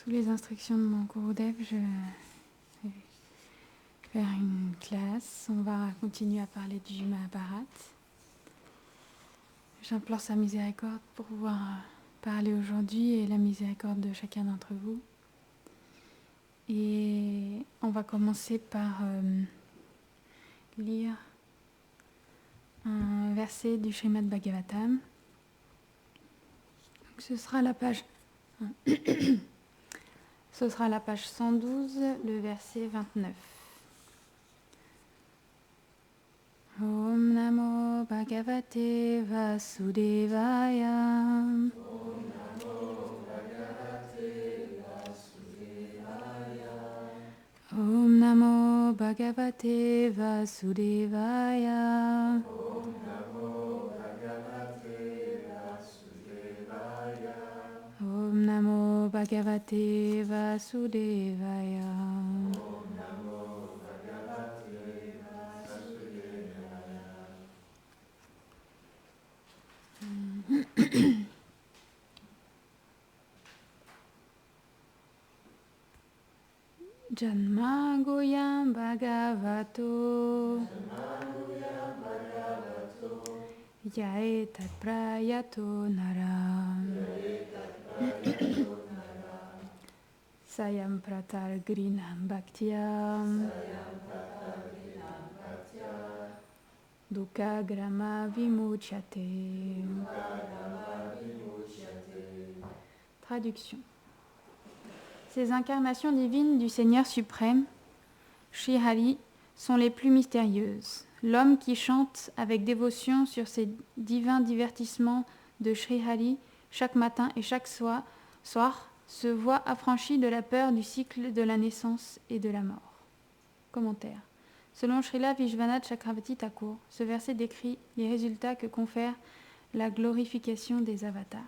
Sous les instructions de mon Gurudev, je vais faire une classe. On va continuer à parler du Mahabharata. J'implore sa miséricorde pour pouvoir parler aujourd'hui et la miséricorde de chacun d'entre vous. Et on va commencer par lire un verset du Srimad Bhagavatam. Donc, ce sera la page 112, le verset 29. Om Namo Bhagavate Vasudevaya. Om Namo Bhagavate Vasudevaya. Om Namo Bhagavate Vasudevaya. Janma Goyam Bhagavato Yae Tat Prayato Nara Sayam Pratar Grinam Bhaktyam Dukkha Grama Vimuchyate. Traduction. Ces incarnations divines du Seigneur suprême, Sri Hari, sont les plus mystérieuses. L'homme qui chante avec dévotion sur ces divins divertissements de Sri Hari chaque matin et chaque soir se voit affranchi de la peur du cycle de la naissance et de la mort. Commentaire. Selon Srila Vishwanath Chakravarti Thakur, ce verset décrit les résultats que confère la glorification des avatars.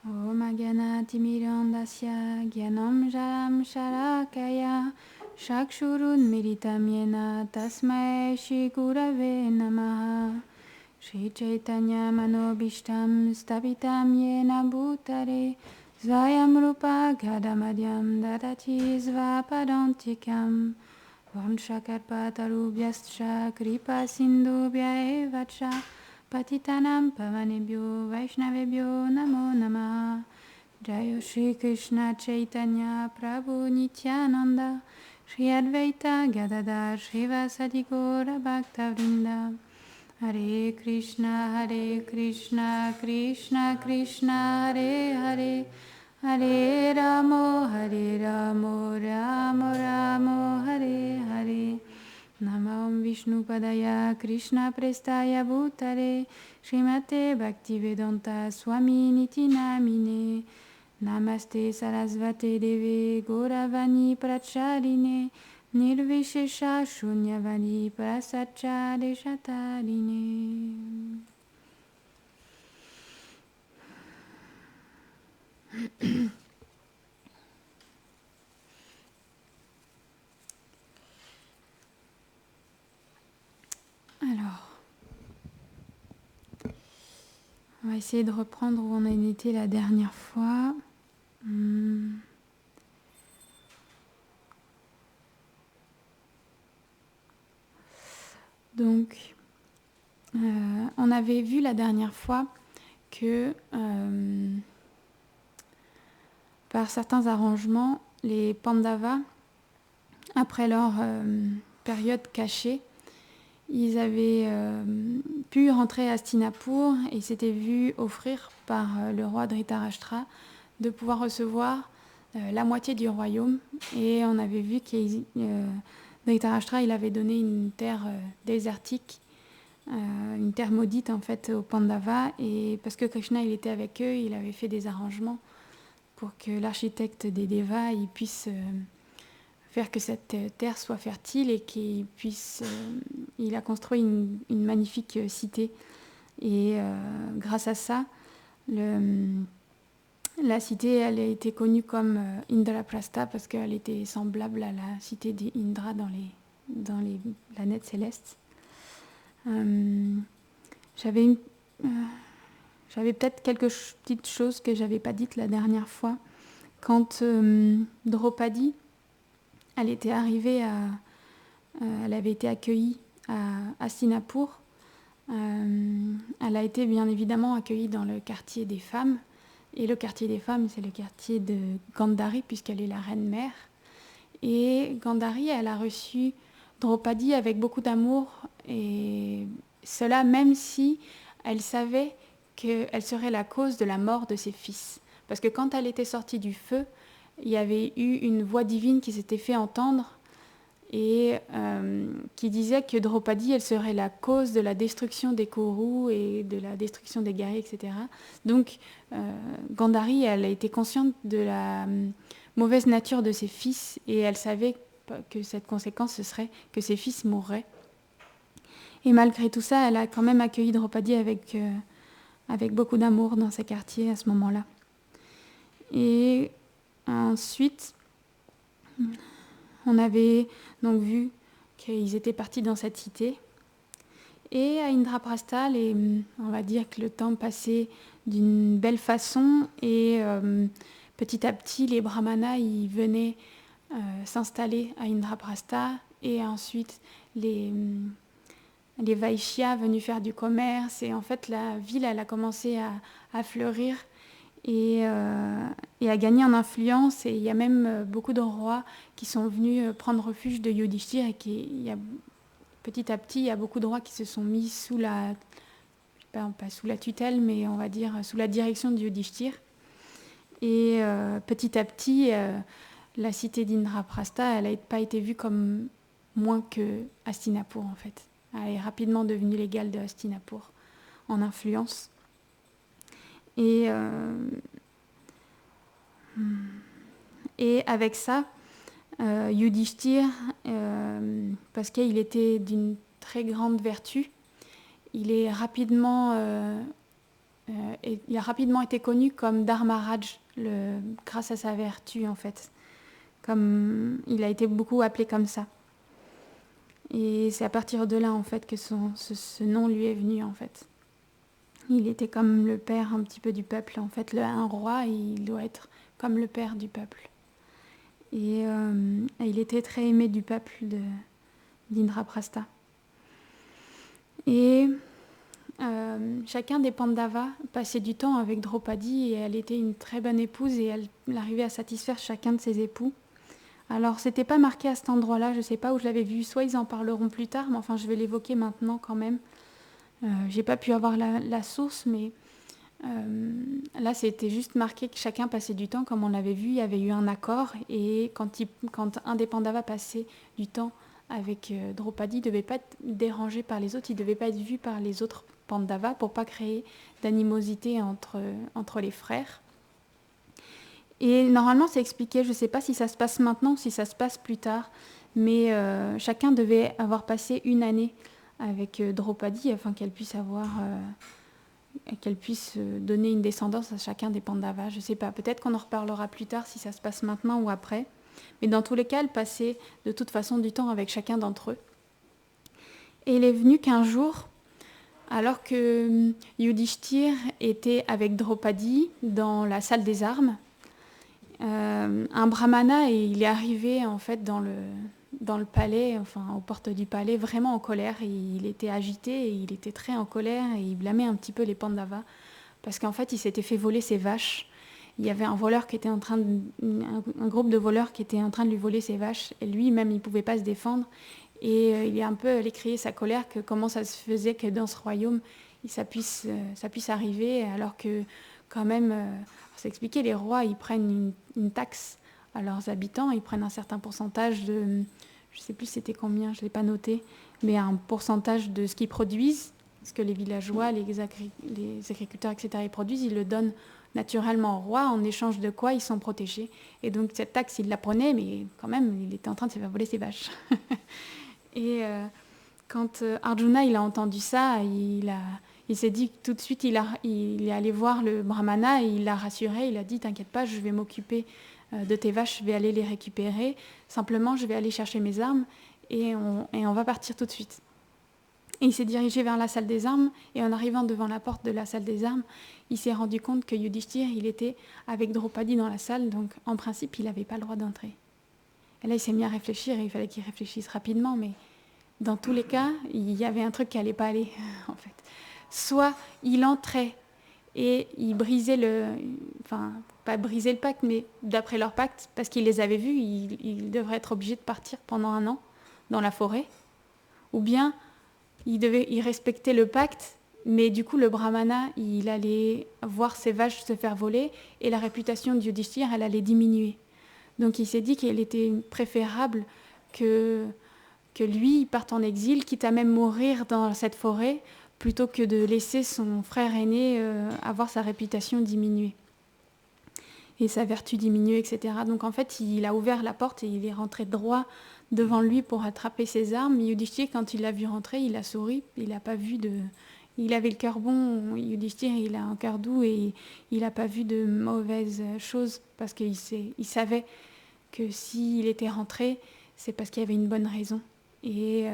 Om Agana Timirandasya Gyanam Jaram Sharakaya Shakshurun Miritam Yena Tasmai Shri Gurave Namaha Shri Chaitanya Manobishtam Stapitam Yena Bhutare Svayam Rupa Gadamadhyam Dadati Svapadantikam Vanchakarpatarubhyascha Kripa Sindhubhya Evacha Patitanam Pavanebhyo Vaishnavebhyo Namo Namah. Jaya Shri Krishna Chaitanya Prabhu Nityananda Shri Advaita Gadadhar Shrivasadi Gaura Bhaktavrinda. Hare Krishna Krishna Krishna Hare Hare Hare Ramo Ramo Ramo Hare Hare. Namam Vishnu Padaya Krishna Prestaya Bhutare Srimate Bhaktivedanta Swami Niti Namine. Namaste Sarasvate Deve Gauravani Pracharine Nirvishesha Shunyavani Prasacha Deshatarine. Alors, on va essayer de reprendre où on en était la dernière fois. Donc, on avait vu la dernière fois que par certains arrangements, les Pandavas, après leur période cachée, ils avaient pu rentrer à Hastinapur et s'étaient vus offrir par le roi Dhritarashtra de pouvoir recevoir la moitié du royaume. Et on avait vu que Dhritarashtra il avait donné une terre désertique, une terre maudite en fait aux Pandavas. Et parce que Krishna il était avec eux, il avait fait des arrangements pour que l'architecte des Devas il puisse faire que cette terre soit fertile et qu'il puisse... il a construit une magnifique cité. Et grâce à ça, la cité, elle a été connue comme Indraprastha parce qu'elle était semblable à la cité d'Indra dans dans les planètes célestes. J'avais peut-être quelques petites choses que j'avais pas dites la dernière fois. Quand Draupadi, elle avait été accueillie à Hastinapur. Elle a été bien évidemment accueillie dans le quartier des femmes. Et le quartier des femmes, c'est le quartier de Gandhari, puisqu'elle est la reine-mère. Et Gandhari, elle a reçu Draupadi avec beaucoup d'amour. Et cela même si elle savait qu'elle serait la cause de la mort de ses fils. Parce que quand elle était sortie du feu, il y avait eu une voix divine qui s'était fait entendre et qui disait que Draupadi, elle serait la cause de la destruction des Kourous et de la destruction des guerriers, etc. Donc Gandhari, elle a été consciente de la mauvaise nature de ses fils et elle savait que cette conséquence, ce serait que ses fils mourraient. Et malgré tout ça, elle a quand même accueilli Draupadi avec beaucoup d'amour dans ses quartiers à ce moment-là. Et ensuite, on avait donc vu qu'ils étaient partis dans cette cité. Et à Indraprastha, on va dire que le temps passait d'une belle façon et petit à petit, les brahmanas ils venaient s'installer à Indraprastha et ensuite les Vaishyas venus faire du commerce et en fait la ville elle a commencé à fleurir et à gagner en influence et il y a même beaucoup de rois qui sont venus prendre refuge de Yudhishthir et petit à petit il y a beaucoup de rois qui se sont mis sous pas sous la tutelle mais on va dire sous la direction de Yudhishthir et petit à petit la cité d'Indraprastha elle n'a pas été vue comme moins que Hastinapur en fait. Elle est rapidement devenue l'égale de Hastinapur en influence. Et avec ça, Yudhishthir, parce qu'il était d'une très grande vertu, il a rapidement été connu comme Dharmaraj, grâce à sa vertu en fait. Comme, il a été beaucoup appelé comme ça. Et c'est à partir de là, en fait, que ce nom lui est venu, en fait. Il était comme le père un petit peu du peuple. En fait, un roi, il doit être comme le père du peuple. Et il était très aimé du peuple d'Indraprastha. Et chacun des Pandavas passait du temps avec Draupadi et elle était une très bonne épouse et elle arrivait à satisfaire chacun de ses époux. Alors, c'était pas marqué à cet endroit-là, je sais pas où je l'avais vu, soit ils en parleront plus tard, mais enfin, je vais l'évoquer maintenant quand même. J'ai pas pu avoir la source, mais là, c'était juste marqué que chacun passait du temps, comme on l'avait vu, il y avait eu un accord, et quand un des Pandavas passait du temps avec Draupadi, il ne devait pas être dérangé par les autres, il ne devait pas être vu par les autres Pandavas pour pas créer d'animosité entre les frères. Et normalement, c'est expliqué, je ne sais pas si ça se passe maintenant ou si ça se passe plus tard, mais chacun devait avoir passé une année avec Draupadi afin qu'elle puisse donner une descendance à chacun des Pandavas. Je ne sais pas, peut-être qu'on en reparlera plus tard si ça se passe maintenant ou après. Mais dans tous les cas, elle passait de toute façon du temps avec chacun d'entre eux. Et il est venu qu'un jour, alors que Yudhishthir était avec Draupadi dans la salle des armes, un brahmana, il est arrivé en fait dans le palais, enfin aux portes du palais, vraiment en colère. Il était agité, et il était très en colère et il blâmait un petit peu les Pandavas parce qu'en fait il s'était fait voler ses vaches. Il y avait un voleur qui était un groupe de voleurs qui était en train de lui voler ses vaches et lui-même il pouvait pas se défendre et il est un peu allé crier sa colère que comment ça se faisait que dans ce royaume ça puisse arriver alors que quand même c'est expliqué, les rois ils prennent une taxe à leurs habitants, ils prennent un certain pourcentage de, je sais plus c'était combien, je l'ai pas noté, mais un pourcentage de ce qu'ils produisent, ce que les villageois, les agriculteurs, etc. ils produisent, ils le donnent naturellement au roi, en échange de quoi ils sont protégés. Et donc cette taxe, il la prenait, mais quand même, il était en train de se faire voler ses vaches. Et quand Arjuna il a entendu ça, il s'est dit tout de suite, il est allé voir le brahmana et il l'a rassuré, il a dit « T'inquiète pas, je vais m'occuper de tes vaches, je vais aller les récupérer. Simplement, je vais aller chercher mes armes et on va partir tout de suite. Et il s'est dirigé vers la salle des armes, et en arrivant devant la porte de la salle des armes, il s'est rendu compte que Yudhishthir, il était avec Draupadi dans la salle, donc en principe, il n'avait pas le droit d'entrer. Et là, il s'est mis à réfléchir, et il fallait qu'il réfléchisse rapidement, mais dans tous les cas, il y avait un truc qui n'allait pas aller, en fait. Soit il entrait et il brisait pas briser le pacte, mais d'après leur pacte, parce qu'il les avait vus, il devrait être obligé de partir pendant 1 an dans la forêt, ou bien il respectait le pacte, mais du coup le brahmana, il allait voir ses vaches se faire voler, et la réputation de Yudhishthir, elle allait diminuer. Donc il s'est dit qu'il était préférable que lui, il parte en exil, quitte à même mourir dans cette forêt, plutôt que de laisser son frère aîné avoir sa réputation diminuer. Et sa vertu diminuer, etc. Donc en fait, il a ouvert la porte et il est rentré droit devant lui pour attraper ses armes. Yudhishthir, quand il l'a vu rentrer, il a souri, il n'a pas vu de... Il avait le cœur bon, Yudhishthir, il a un cœur doux, et il n'a pas vu de mauvaises choses, parce qu'il savait que s'il était rentré, c'est parce qu'il y avait une bonne raison. Et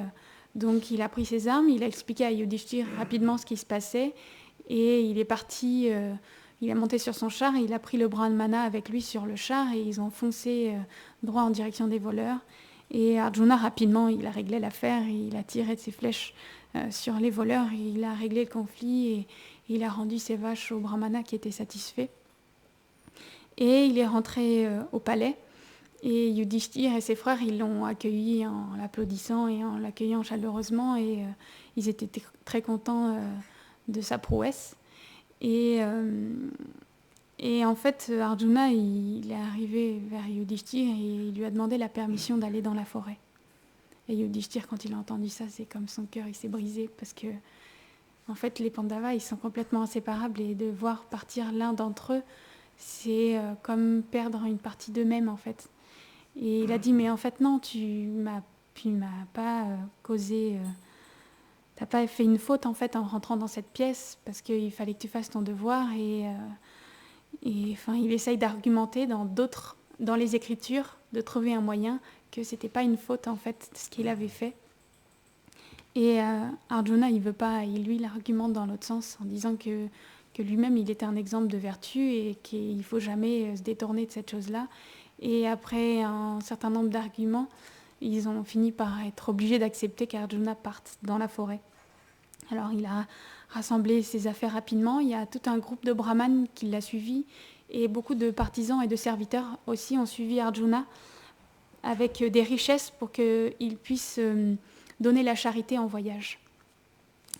donc il a pris ses armes, il a expliqué à Yudhishthir rapidement ce qui se passait, et il est parti, il a monté sur son char, et il a pris le brahmana avec lui sur le char, et ils ont foncé droit en direction des voleurs. Et Arjuna, rapidement, il a réglé l'affaire, et il a tiré de ses flèches sur les voleurs, et il a réglé le conflit, et il a rendu ses vaches au brahmana qui était satisfait. Et il est rentré au palais, et Yudhishthir et ses frères, ils l'ont accueilli en l'applaudissant et en l'accueillant chaleureusement, et ils étaient très contents de sa prouesse. Et en fait, Arjuna, il est arrivé vers Yudhishthir et il lui a demandé la permission d'aller dans la forêt. Et Yudhishthir, quand il a entendu ça, c'est comme son cœur, il s'est brisé, parce que en fait, les Pandavas, ils sont complètement inséparables, et de voir partir l'un d'entre eux, c'est comme perdre une partie d'eux-mêmes, en fait. Et il a dit, mais en fait, non, tu m'as pas causé... t'as pas fait une faute, en fait, en rentrant dans cette pièce, parce qu'il fallait que tu fasses ton devoir. Et enfin, il essaye d'argumenter dans les Écritures, de trouver un moyen que c'était pas une faute, en fait, ce qu'il avait fait. Et Arjuna, il veut pas, il argumente dans l'autre sens, en disant que lui-même, il était un exemple de vertu, et qu'il faut jamais se détourner de cette chose-là. Et après un certain nombre d'arguments, ils ont fini par être obligés d'accepter qu'Arjuna parte dans la forêt. Alors il a rassemblé ses affaires rapidement, il y a tout un groupe de brahmanes qui l'a suivi, et beaucoup de partisans et de serviteurs aussi ont suivi Arjuna, avec des richesses pour qu'il puisse donner la charité en voyage.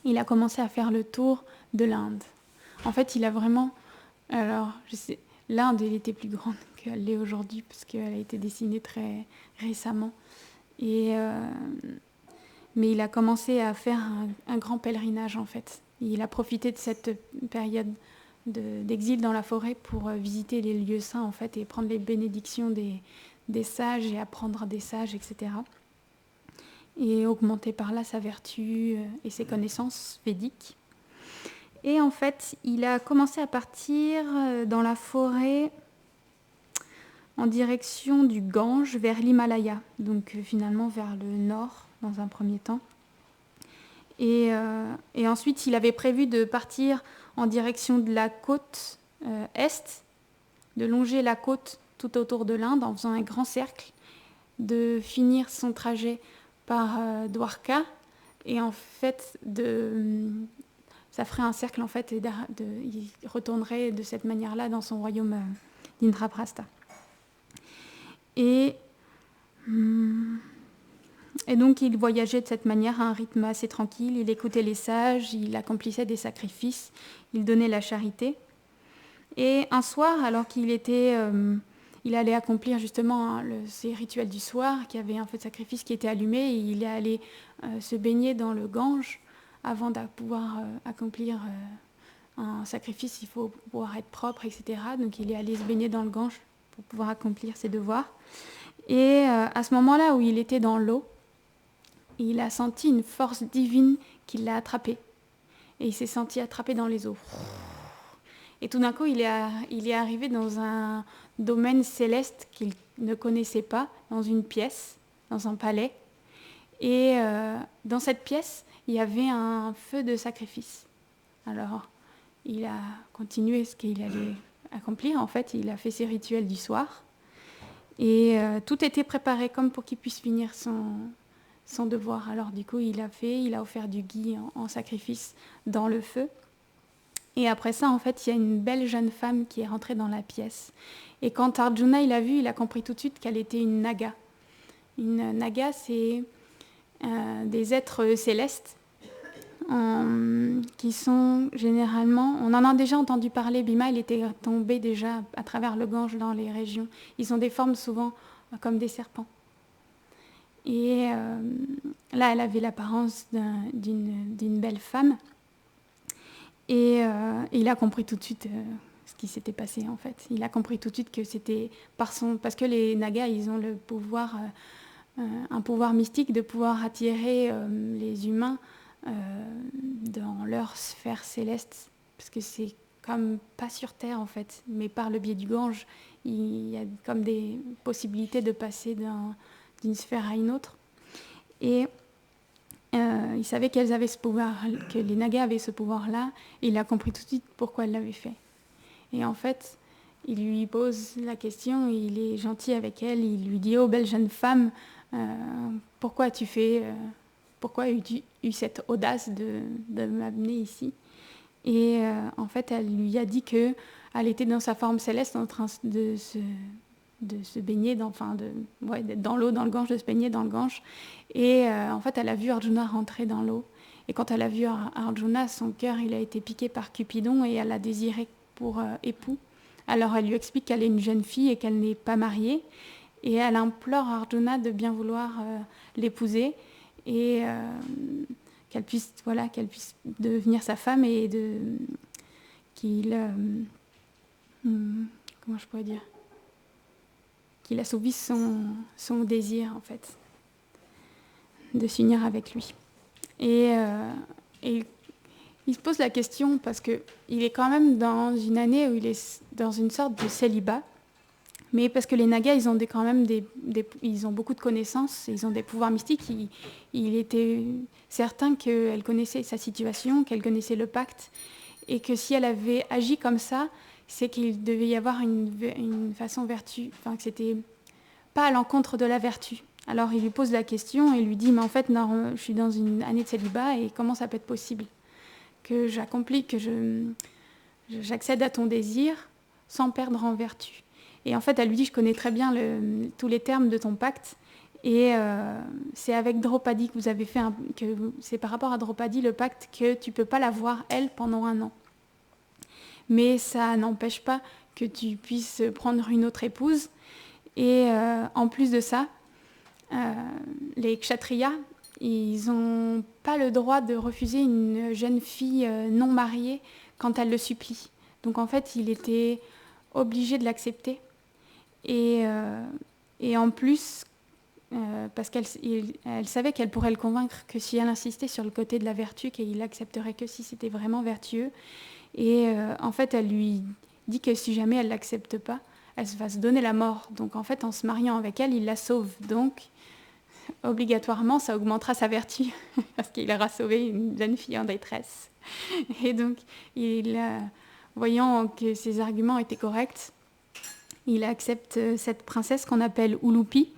Il a commencé à faire le tour de l'Inde. En fait, il a vraiment... Alors, l'Inde, elle était plus grande qu'elle l'est aujourd'hui, parce qu'elle a été dessinée très récemment. Mais il a commencé à faire un grand pèlerinage, en fait. Il a profité de cette période d'exil dans la forêt pour visiter les lieux saints, en fait, et prendre les bénédictions des sages, et apprendre des sages, etc. Et augmenter par là sa vertu et ses connaissances védiques. Et en fait, il a commencé à partir dans la forêt en direction du Gange, vers l'Himalaya, donc finalement vers le nord dans un premier temps. Et ensuite, il avait prévu de partir en direction de la côte est, de longer la côte tout autour de l'Inde en faisant un grand cercle, de finir son trajet par Dwarka, et en fait, ça ferait un cercle, en fait, et il retournerait de cette manière-là dans son royaume d'Indraprastha. Et donc il voyageait de cette manière à un rythme assez tranquille, il écoutait les sages, il accomplissait des sacrifices, il donnait la charité. Et un soir, alors qu'il allait accomplir justement ces rituels du soir, qu'il y avait un feu de sacrifice qui était allumé, et il est allé se baigner dans le Gange. Avant de pouvoir accomplir un sacrifice, il faut pouvoir être propre, etc. Donc il est allé se baigner dans le Gange pour pouvoir accomplir ses devoirs. Et à ce moment-là où il était dans l'eau, il a senti une force divine qui l'a attrapé. Et il s'est senti attrapé dans les eaux. Et tout d'un coup, il est arrivé dans un domaine céleste qu'il ne connaissait pas, dans une pièce, dans un palais. Et dans cette pièce, il y avait un feu de sacrifice. Alors, il a continué ce qu'il allait accomplir. En fait, il a fait ses rituels du soir. Et tout était préparé comme pour qu'il puisse finir son devoir. Alors, du coup, il a offert du ghee en sacrifice dans le feu. Et après ça, en fait, il y a une belle jeune femme qui est rentrée dans la pièce. Et quand Arjuna il a vu, il a compris tout de suite qu'elle était une naga. Une naga, c'est des êtres célestes qui sont généralement... On en a déjà entendu parler, Bhima, il était tombé déjà à travers le Gange dans les régions. Ils ont des formes souvent comme des serpents. Et là, elle avait l'apparence d'une belle femme. Et il a compris tout de suite ce qui s'était passé, en fait. Il a compris tout de suite que c'était parce que les Nagas, ils ont le pouvoir, un pouvoir mystique de pouvoir attirer les humains dans leur sphère céleste, parce que c'est comme pas sur Terre, en fait, mais par le biais du Gange, il y a comme des possibilités de passer d'une sphère à une autre. Et il savait qu'elles avaient ce pouvoir, que les Nagas avaient ce pouvoir-là, et il a compris tout de suite pourquoi elle l'avait fait. Et en fait, il lui pose la question, il est gentil avec elle, il lui dit « Oh, belle jeune femme, pourquoi as-tu eu cette audace de m'amener ici ?» Et en fait, elle lui a dit qu'elle était dans sa forme céleste en train de se baigner, d'être dans l'eau, dans le Gange, de se baigner dans le Gange. Et en fait, elle a vu Arjuna rentrer dans l'eau. Et quand elle a vu Arjuna, son cœur, il a été piqué par Cupidon et elle l'a désiré pour époux. Alors elle lui explique qu'elle est une jeune fille et qu'elle n'est pas mariée. Et elle implore Arjuna de bien vouloir l'épouser et qu'elle puisse devenir sa femme et qu'il... comment je pourrais dire, qu'il assouvisse son désir, en fait, de s'unir avec lui. Et il se pose la question parce qu'il est quand même dans une année où il est dans une sorte de célibat, mais parce que les Nagas, ils ont quand même ils ont beaucoup de connaissances, ils ont des pouvoirs mystiques. Il était certain qu'elle connaissait sa situation, qu'elle connaissait le pacte, et que si elle avait agi comme ça, c'est qu'il devait y avoir une façon vertu, enfin que c'était pas à l'encontre de la vertu. Alors il lui pose la question et lui dit « Mais en fait, non, je suis dans une année de célibat et comment ça peut être possible que j'accomplis, que j'accède à ton désir sans perdre en vertu ?» Et en fait, elle lui dit « Je connais très bien tous les termes de ton pacte et c'est avec Draupadi que vous avez fait c'est par rapport à Draupadi le pacte que tu peux pas la voir, elle, pendant 1 an. Mais ça n'empêche pas que tu puisses prendre une autre épouse. Et en plus de ça, les kshatriyas, ils n'ont pas le droit de refuser une jeune fille non mariée quand elle le supplie. Donc en fait, il était obligé de l'accepter. Et en plus, parce qu'elle savait qu'elle pourrait le convaincre que si elle insistait sur le côté de la vertu, qu'il l'accepterait que si c'était vraiment vertueux. Et en fait, elle lui dit que si jamais elle ne l'accepte pas, elle va se donner la mort. Donc en fait, en se mariant avec elle, il la sauve. Donc, obligatoirement, ça augmentera sa vertu, parce qu'il aura sauvé une jeune fille en détresse. Et donc, voyant que ses arguments étaient corrects, il accepte cette princesse qu'on appelle Ulupi.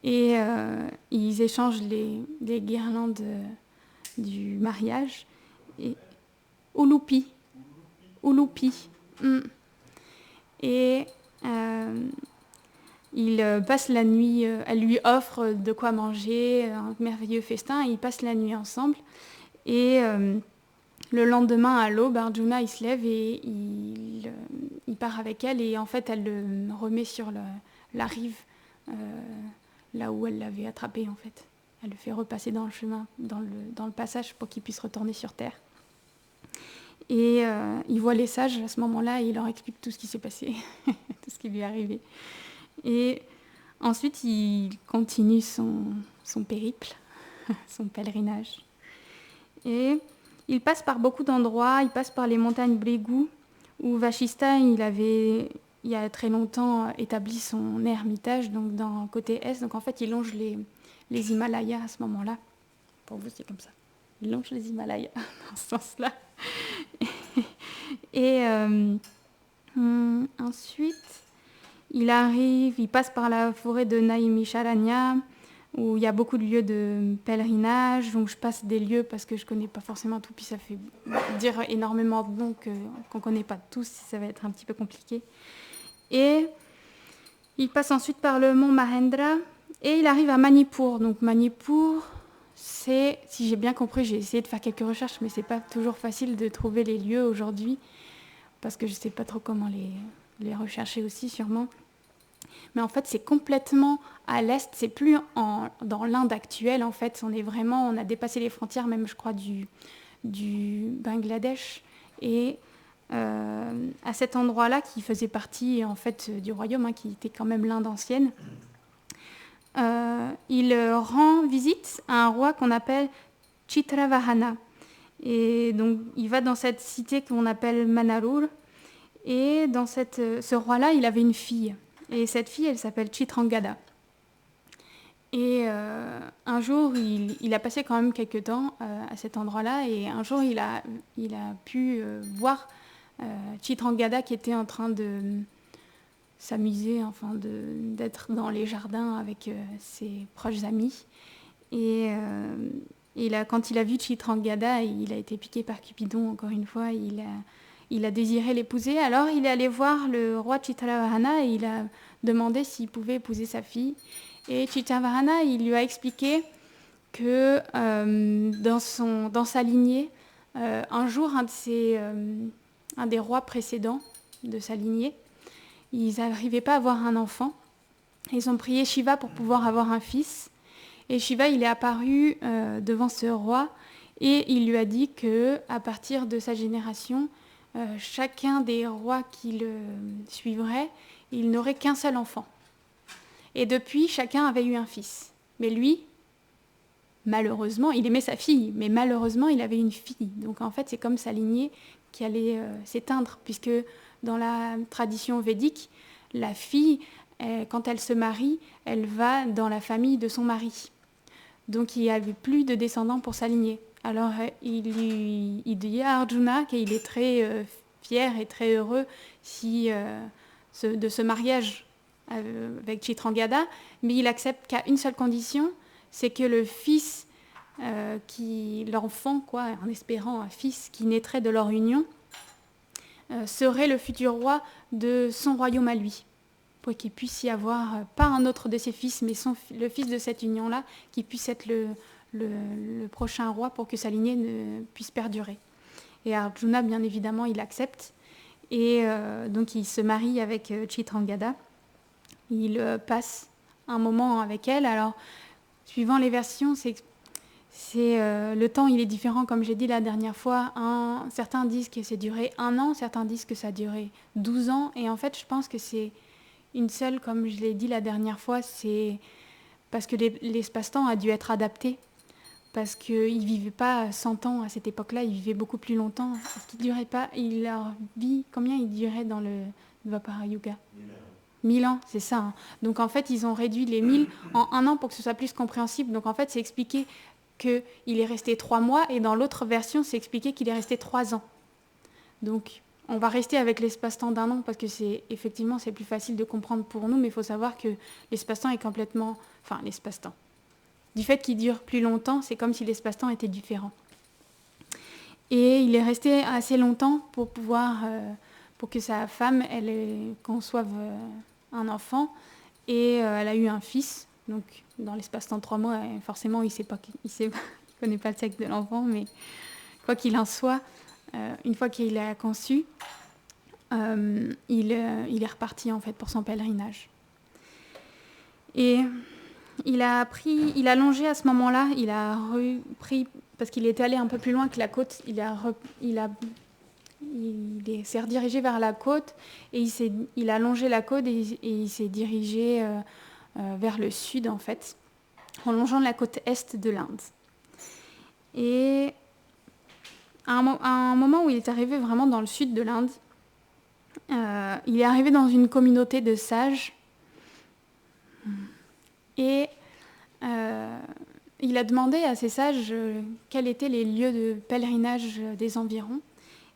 Et ils échangent les guirlandes du mariage. Et Ulupi. Et il passe la nuit, elle lui offre de quoi manger, un merveilleux festin, et ils passent la nuit ensemble. Et le lendemain, à l'aube, Arjuna, il se lève et il part avec elle, et en fait, elle le remet sur la rive, là où elle l'avait attrapé, en fait. Elle le fait repasser dans le chemin, dans le passage, pour qu'il puisse retourner sur Terre. Et il voit les sages à ce moment-là et il leur explique tout ce qui s'est passé, tout ce qui lui est arrivé. Et ensuite, il continue son périple, son pèlerinage. Et il passe par beaucoup d'endroits, il passe par les montagnes Brégu, où Vashista, il y a très longtemps établi son ermitage, donc dans côté est. Donc en fait, il longe les Himalayas à ce moment-là. Pour vous, c'est comme ça. Il longe les Himalayas dans ce sens-là. Et ensuite, il passe par la forêt de Naimisharanya, où il y a beaucoup de lieux de pèlerinage. Donc je passe des lieux parce que je ne connais pas forcément tout, puis ça fait dire énormément de noms qu'on ne connaît pas tous, ça va être un petit peu compliqué. Et il passe ensuite par le mont Mahendra, et il arrive à Manipur. Donc Manipur, c'est, si j'ai bien compris, j'ai essayé de faire quelques recherches, mais c'est pas toujours facile de trouver les lieux aujourd'hui, parce que je sais pas trop comment les rechercher aussi, sûrement. Mais en fait, c'est complètement à l'est, c'est plus dans l'Inde actuelle, en fait. On a dépassé les frontières, même, je crois, du Bangladesh. Et à cet endroit-là, qui faisait partie, en fait, du royaume, qui était quand même l'Inde ancienne, il rend visite à un roi qu'on appelle Chitravahana. Et donc, il va dans cette cité qu'on appelle Manarur. Et dans ce roi-là, il avait une fille. Et cette fille, elle s'appelle Chitrangada. Et un jour, il a passé quand même quelques temps à cet endroit-là. Et un jour, il a pu voir Chitrangada qui était en train de s'amuser, enfin d'être dans les jardins avec ses proches amis. Et quand il a vu Chitrangada, il a été piqué par Cupidon, encore une fois. Il a désiré l'épouser. Alors il est allé voir le roi Chitravahana et il a demandé s'il pouvait épouser sa fille. Et Chitravahana, il lui a expliqué que dans sa lignée, un jour, un des rois précédents de sa lignée, ils n'arrivaient pas à avoir un enfant. Ils ont prié Shiva pour pouvoir avoir un fils. Et Shiva, il est apparu devant ce roi et il lui a dit qu'à partir de sa génération, chacun des rois qui le suivraient, il n'aurait qu'un seul enfant. Et depuis, chacun avait eu un fils. Mais lui, malheureusement, il aimait sa fille, mais malheureusement, il avait une fille. Donc en fait, c'est comme sa lignée qui allait s'éteindre, puisque dans la tradition védique, la fille, quand elle se marie, elle va dans la famille de son mari. Donc il n'y avait plus de descendants pour sa lignée. Alors il dit à Arjuna qu'il est très fier et très heureux de ce mariage avec Chitrangada, mais il accepte qu'à une seule condition, c'est que le fils, l'enfant, en espérant un fils qui naîtrait de leur union, serait le futur roi de son royaume à lui, pour qu'il puisse y avoir, pas un autre de ses fils, mais le fils de cette union-là, qui puisse être le prochain roi pour que sa lignée ne puisse perdurer. Et Arjuna, bien évidemment, il accepte. Et donc, il se marie avec Chitrangada. Il passe un moment avec elle. Alors, suivant les versions, le temps, il est différent, comme j'ai dit la dernière fois. Certains disent que c'est duré 1 an, certains disent que ça a duré 12 ans. Et en fait, je pense que c'est une seule, comme je l'ai dit la dernière fois, c'est parce que l'espace-temps a dû être adapté. Parce qu'ils ne vivaient pas 100 ans à cette époque-là, ils vivaient beaucoup plus longtemps. Parce qu'ils duraient pas, leur vie, combien ils duraient dans le Dvapara Yuga ? 1000 ans, c'est ça. Hein. Donc en fait, ils ont réduit les 1000 en 1 an pour que ce soit plus compréhensible. Donc en fait, c'est expliqué qu'il est resté 3 mois et dans l'autre version, c'est expliqué qu'il est resté 3 ans. Donc on va rester avec l'espace-temps d'1 an parce que c'est plus facile de comprendre pour nous, mais il faut savoir que l'espace-temps est complètement... Enfin, l'espace-temps. Du fait qu'il dure plus longtemps, c'est comme si l'espace-temps était différent. Et il est resté assez longtemps pour que sa femme conçoive un enfant. Et elle a eu un fils. Donc, dans l'espace-temps de 3 mois, forcément, il ne connaît pas le sexe de l'enfant. Mais quoi qu'il en soit, une fois qu'il a conçu, il est reparti en fait pour son pèlerinage. Et il a longé à ce moment-là, il a repris, parce qu'il était allé un peu plus loin que la côte, il s'est redirigé vers la côte et il a longé la côte et il s'est dirigé vers le sud en fait, en longeant la côte est de l'Inde. Et à un moment où il est arrivé vraiment dans le sud de l'Inde, il est arrivé dans une communauté de sages et il a demandé à ces sages quels étaient les lieux de pèlerinage des environs.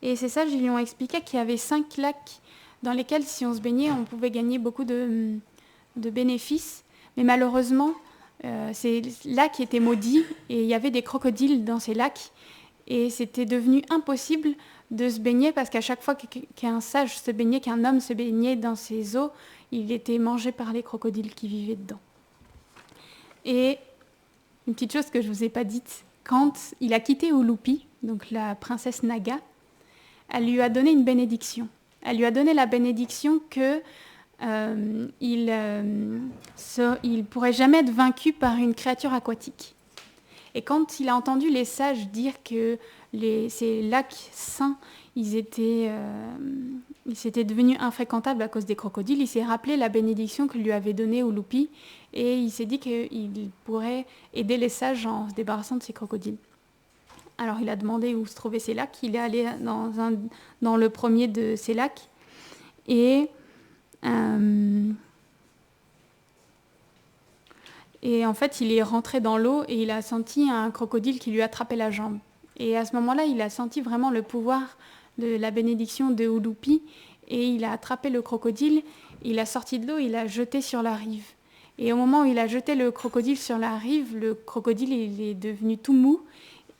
Et ces sages, ils lui ont expliqué qu'il y avait 5 lacs dans lesquels, si on se baignait, on pouvait gagner beaucoup de bénéfices. Mais malheureusement, ces lacs étaient maudits et il y avait des crocodiles dans ces lacs. Et c'était devenu impossible de se baigner parce qu'à chaque fois qu'un sage se baignait, qu'un homme se baignait dans ces eaux, il était mangé par les crocodiles qui vivaient dedans. Et une petite chose que je ne vous ai pas dite, quand il a quitté Ulupi, donc la princesse Naga, elle lui a donné une bénédiction. Elle lui a donné la bénédiction que il pourrait jamais être vaincu par une créature aquatique. Et quand il a entendu les sages dire que ces lacs saints, ils s'étaient devenus infréquentables à cause des crocodiles, il s'est rappelé la bénédiction que lui avait donnée Ulupi et il s'est dit qu'il pourrait aider les sages en se débarrassant de ces crocodiles. Alors il a demandé où se trouvaient ces lacs, il est allé dans le premier de ces lacs et en fait il est rentré dans l'eau et il a senti un crocodile qui lui a attrapé la jambe. Et à ce moment-là, il a senti vraiment le pouvoir de la bénédiction de Ulupi et il a attrapé le crocodile, il a sorti de l'eau, il l'a jeté sur la rive. Et au moment où il a jeté le crocodile sur la rive, le crocodile il est devenu tout mou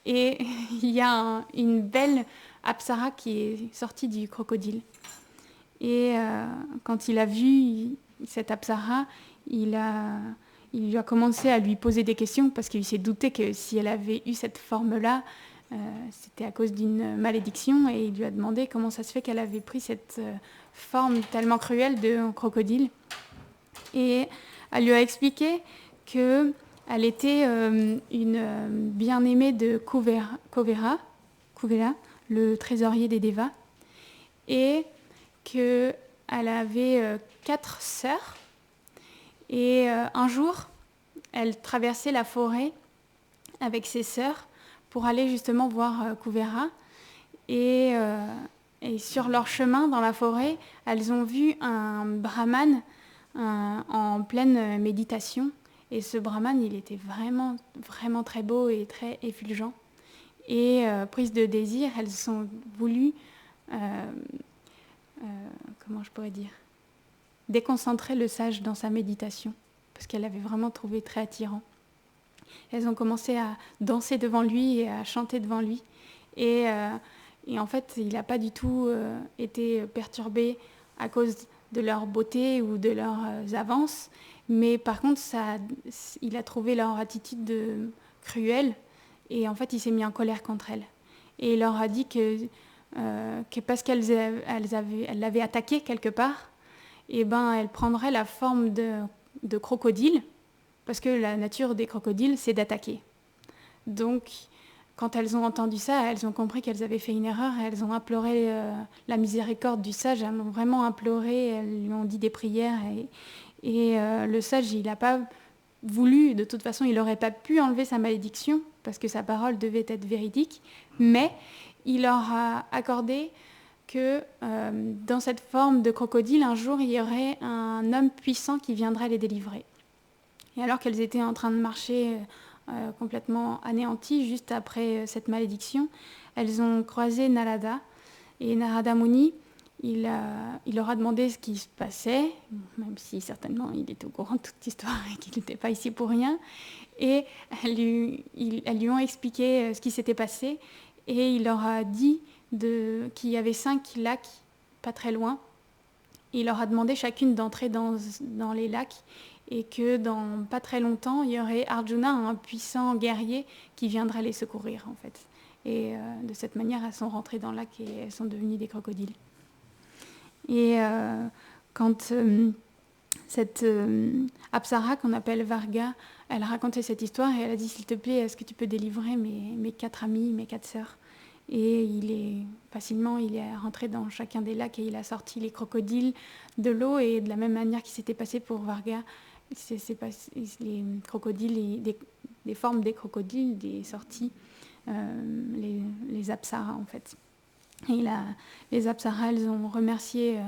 et il y a une belle apsara qui est sortie du crocodile. Et quand il a vu cette apsara, il lui a commencé à lui poser des questions parce qu'il s'est douté que si elle avait eu cette forme-là, c'était à cause d'une malédiction et il lui a demandé comment ça se fait qu'elle avait pris cette forme tellement cruelle de crocodile. Et elle lui a expliqué qu'elle était une bien-aimée de Kuvera, le trésorier des Devas, et qu'elle avait 4 sœurs. Et un jour, elle traversait la forêt avec ses sœurs pour aller justement voir Kuvera. Et sur leur chemin dans la forêt, elles ont vu un brahman en pleine méditation. Et ce brahman, il était vraiment, vraiment très beau et très effulgent. Et prises de désir, elles ont voulu, comment je pourrais dire, déconcentrer le sage dans sa méditation, parce qu'elle l'avait vraiment trouvé très attirant. Elles ont commencé à danser devant lui et à chanter devant lui. Et en fait, il n'a pas du tout été perturbé à cause de leur beauté ou de leurs avances, mais par contre, il a trouvé leur attitude cruelle et en fait, il s'est mis en colère contre elles. Et il leur a dit que parce qu'elles l'avaient attaqué quelque part, eh ben, elle prendrait la forme de crocodile, parce que la nature des crocodiles, c'est d'attaquer. Donc, quand elles ont entendu ça, elles ont compris qu'elles avaient fait une erreur, et elles ont imploré la miséricorde du sage, elles l'ont vraiment imploré, elles lui ont dit des prières, et le sage, il n'a pas voulu, de toute façon, il n'aurait pas pu enlever sa malédiction, parce que sa parole devait être véridique, mais il leur a accordé que dans cette forme de crocodile, un jour, il y aurait un homme puissant qui viendrait les délivrer. Et alors qu'elles étaient en train de marcher complètement anéanties, juste après cette malédiction, elles ont croisé Narada. Et Narada Muni, il leur a demandé ce qui se passait, même si certainement il était au courant de toute l'histoire et qu'il n'était pas ici pour rien. Et elles lui ont expliqué ce qui s'était passé. Et il leur a dit qu'il y avait 5 lacs pas très loin. Il leur a demandé chacune d'entrer dans les lacs et que dans pas très longtemps, il y aurait Arjuna, un puissant guerrier, qui viendrait les secourir en fait. Et de cette manière, elles sont rentrées dans le lac et elles sont devenues des crocodiles. Et quand cette Apsara qu'on appelle Varga, elle a raconté cette histoire et elle a dit, s'il te plaît, est-ce que tu peux délivrer mes 4 amis, mes 4 sœurs? Et il est rentré dans chacun des lacs et il a sorti les crocodiles de l'eau. Et de la même manière qu'il s'était passé pour Varga, les crocodiles, des formes des crocodiles, des sorties, les apsaras en fait. Et les apsaras, elles ont remercié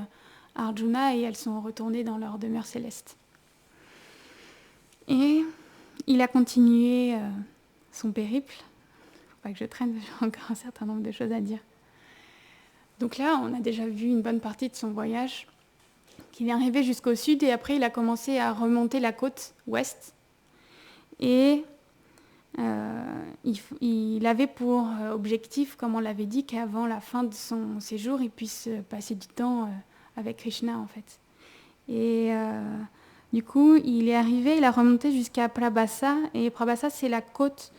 Arjuna et elles sont retournées dans leur demeure céleste. Et il a continué son périple. Faut pas que je traîne, j'ai encore un certain nombre de choses à dire. Donc là, on a déjà vu une bonne partie de son voyage, qu'il est arrivé jusqu'au sud et après il a commencé à remonter la côte ouest. Et il avait pour objectif, comme on l'avait dit, qu'avant la fin de son séjour, il puisse passer du temps avec Krishna en fait. Et du coup, il est arrivé, il a remonté jusqu'à Prabhasa. Et Prabhasa, c'est la côte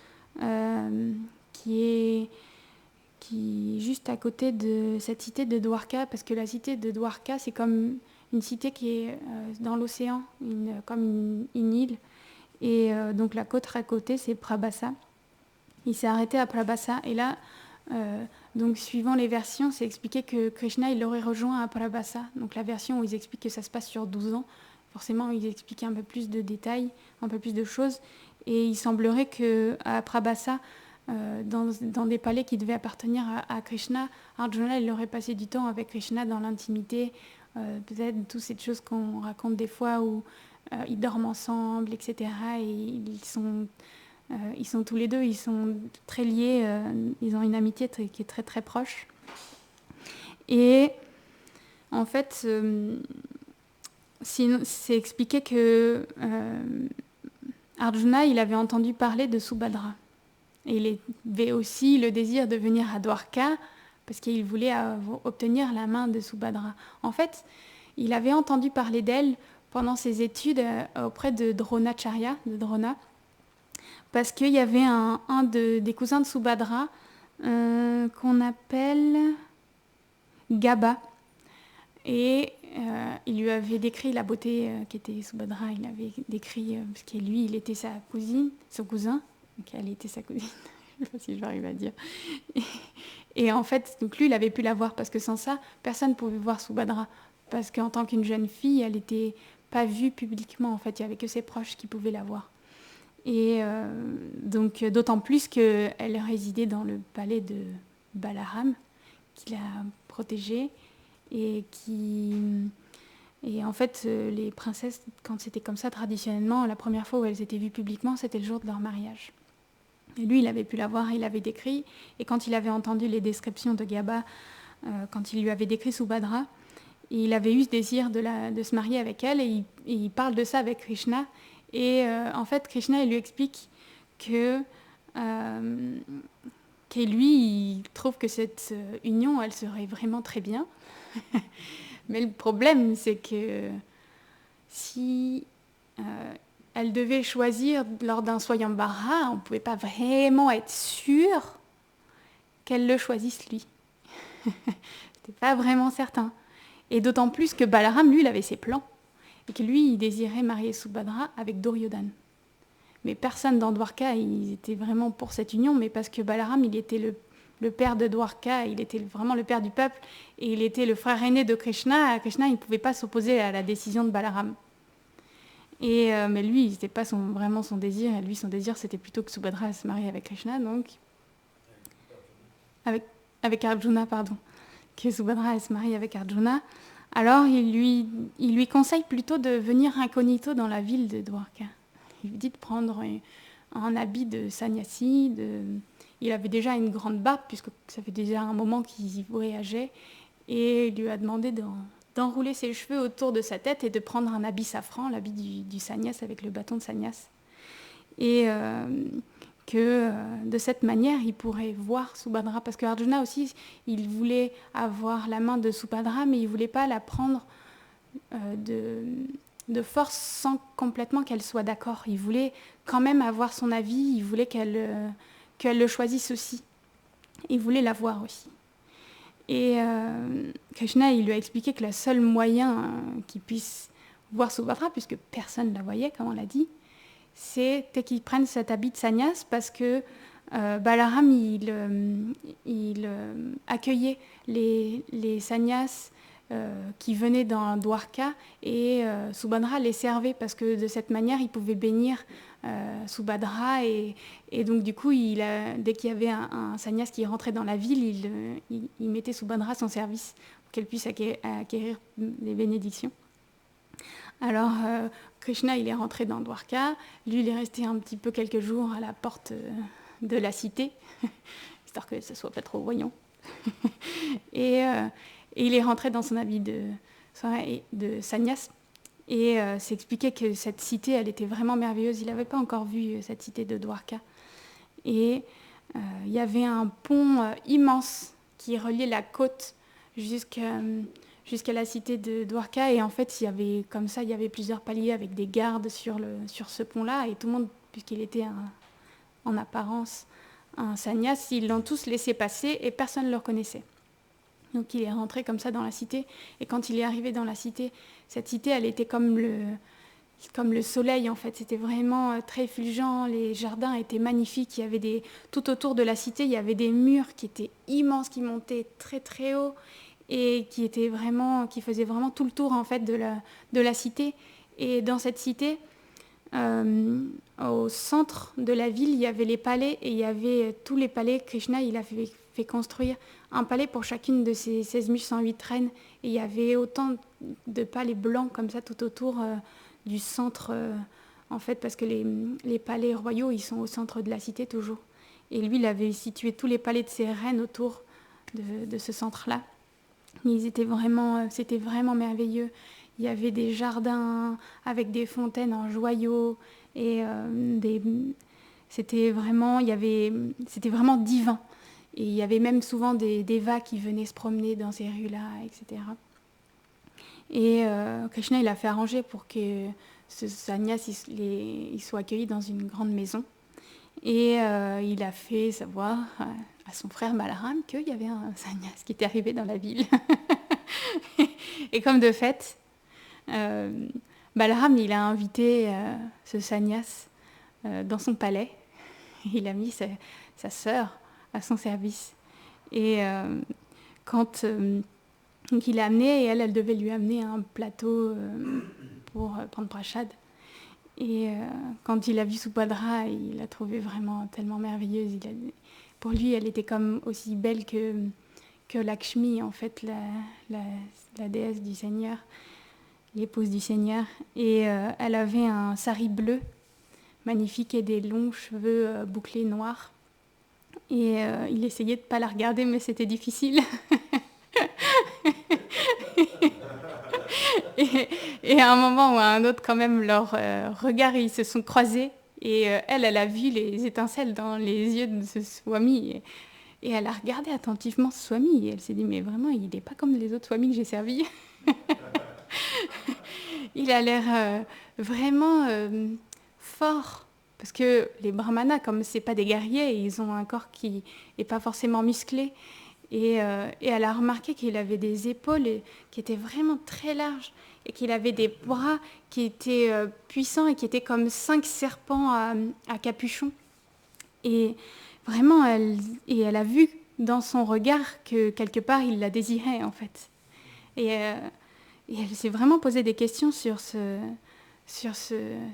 qui est juste à côté de cette cité de Dwarka, parce que la cité de Dwarka, c'est comme une cité qui est dans l'océan, comme une île. Et donc la côte à côté, c'est Prabhasa. Il s'est arrêté à Prabhasa. Et là, donc suivant les versions, c'est expliqué que Krishna, il l'aurait rejoint à Prabhasa. Donc la version où ils expliquent que ça se passe sur 12 ans, forcément, ils expliquent un peu plus de détails, un peu plus de choses. Et il semblerait qu'à Prabhasa, dans des palais qui devaient appartenir à Krishna, Arjuna, il aurait passé du temps avec Krishna dans l'intimité, peut-être toutes ces choses qu'on raconte des fois où ils dorment ensemble, etc. Et ils sont tous les deux, ils sont très liés, ils ont une amitié qui est très très proche. Et en fait, c'est expliqué que Arjuna, il avait entendu parler de Subhadra. Et il avait aussi le désir de venir à Dwarka parce qu'il voulait obtenir la main de Subhadra. En fait, il avait entendu parler d'elle pendant ses études auprès de Dronacharya, de Drona, parce qu'il y avait un des cousins de Subhadra qu'on appelle Gaba. Et il lui avait décrit la beauté qu'était Subhadra. Il avait décrit, parce que lui, il était sa cousine, son cousin. Donc elle était sa cousine, je ne sais pas si j'arrive à dire. Et en fait, donc lui, il avait pu la voir, parce que sans ça, personne ne pouvait voir Subhadra. Parce qu'en tant qu'une jeune fille, elle n'était pas vue publiquement, en fait. Il n'y avait que ses proches qui pouvaient la voir. Et donc, d'autant plus qu'elle résidait dans le palais de Balaram, qui l'a protégée, et en fait, les princesses, quand c'était comme ça, traditionnellement, la première fois où elles étaient vues publiquement, c'était le jour de leur mariage. Et lui, il avait pu la voir, il avait décrit, et quand il avait entendu les descriptions de Gaba, quand il lui avait décrit Subhadra, il avait eu ce désir de se marier avec elle, et il parle de ça avec Krishna. Et en fait, Krishna, il lui explique que lui, il trouve que cette union, elle serait vraiment très bien. Mais le problème, c'est que si elle devait choisir lors d'un Swayambara, on ne pouvait pas vraiment être sûr qu'elle le choisisse lui. C'était pas vraiment certain. Et d'autant plus que Balaram, lui, il avait ses plans. Et que lui, il désirait marier Subhadra avec Duryodhana. Mais personne dans Dwarka, il était vraiment pour cette union, mais parce que Balaram, il était le père de Dwarka, il était vraiment le père du peuple, et il était le frère aîné de Krishna. Krishna, il ne pouvait pas s'opposer à la décision de Balaram. Mais lui, c'était pas vraiment son désir. Et lui, son désir, c'était plutôt que Subhadra se marie avec Krishna, donc avec Arjuna, pardon, que Subhadra se marie avec Arjuna. Alors, il lui conseille plutôt de venir incognito dans la ville de Dwarka. Il lui dit de prendre un habit de sannyasi. Il avait déjà une grande barbe, puisque ça fait déjà un moment qu'il voyageait. Et il lui a demandé d'enrouler ses cheveux autour de sa tête et de prendre un habit safran, l'habit du sannyas avec le bâton de sannyas. Et que de cette manière, il pourrait voir Subhadra. Parce que Arjuna aussi, il voulait avoir la main de Subhadra, mais il ne voulait pas la prendre de force sans complètement qu'elle soit d'accord. Il voulait quand même avoir son avis, il voulait qu'elle le choisisse aussi. Il voulait la voir aussi. Et Krishna, il lui a expliqué que le seul moyen qu'il puisse voir Subhadra, puisque personne ne la voyait, comme on l'a dit, c'était qu'il prenne cet habit de sannyas, parce que Balaram, il accueillait les sannyas qui venaient dans Dwarka, et Subhadra les servait, parce que de cette manière, il pouvait bénir Subhadra, et donc du coup, dès qu'il y avait un sannyas qui rentrait dans la ville, il mettait Subhadra à son service, pour qu'elle puisse acquérir les bénédictions. Alors, Krishna, il est rentré dans Dwarka. Lui, il est resté un petit peu quelques jours à la porte de la cité, histoire que ce soit pas trop voyant. et il est rentré dans son habit de sannyas. Et s'expliquait que cette cité, elle était vraiment merveilleuse. Il n'avait pas encore vu cette cité de Dwarka. Et il y avait un pont immense qui reliait la côte jusqu'à la cité de Dwarka. Et en fait, il y avait plusieurs paliers avec des gardes sur ce pont-là. Et tout le monde, puisqu'il était en apparence un sannyas, ils l'ont tous laissé passer et personne ne le reconnaissait. Donc il est rentré comme ça dans la cité. Et quand il est arrivé dans la cité, cette cité, elle était comme le soleil en fait. C'était vraiment très effulgent. Les jardins étaient magnifiques. Il y avait tout autour de la cité, il y avait des murs qui étaient immenses, qui montaient très très haut et qui faisaient vraiment tout le tour en fait de la cité. Et dans cette cité, au centre de la ville, il y avait les palais et il y avait tous les palais. Krishna, il a fait construire un palais pour chacune de ces 16 108 reines. Et il y avait autant de palais blancs comme ça tout autour du centre, en fait, parce que les palais royaux, ils sont au centre de la cité toujours. Et lui, il avait situé tous les palais de ses reines autour de ce centre-là. C'était vraiment merveilleux. Il y avait des jardins avec des fontaines en joyaux et c'était vraiment divin. Et il y avait même souvent des devas qui venaient se promener dans ces rues-là, etc. Et Krishna, il a fait arranger pour que ce sannyas il soit accueilli dans une grande maison. Et il a fait savoir à son frère Balaram qu'il y avait un sannyas qui était arrivé dans la ville. Et comme de fait, Balaram, il a invité ce sannyas dans son palais. Il a mis sa sœur à son service. Et quand il l'a amenée, et elle devait lui amener un plateau pour prendre prashad. Et quand il a vu Subhadra, il l'a trouvée vraiment tellement merveilleuse. Pour lui, elle était comme aussi belle que Lakshmi, en fait, la déesse du Seigneur, l'épouse du Seigneur. Et elle avait un sari bleu, magnifique, et des longs cheveux bouclés noirs. Et il essayait de ne pas la regarder, mais c'était difficile. et à un moment ou à un autre, quand même, leurs regards ils se sont croisés. Et elle a vu les étincelles dans les yeux de ce Swami. Et elle a regardé attentivement ce Swami. Et elle s'est dit, mais vraiment, il n'est pas comme les autres Swamis que j'ai servis. Il a l'air vraiment fort. Parce que les brahmanas, comme ce n'est pas des guerriers, ils ont un corps qui n'est pas forcément musclé. Et elle a remarqué qu'il avait des épaules qui étaient vraiment très larges et qu'il avait des bras qui étaient puissants et qui étaient comme 5 serpents à capuchon. Et vraiment, elle a vu dans son regard que quelque part, il la désirait en fait. Et elle s'est vraiment posé des questions sur ce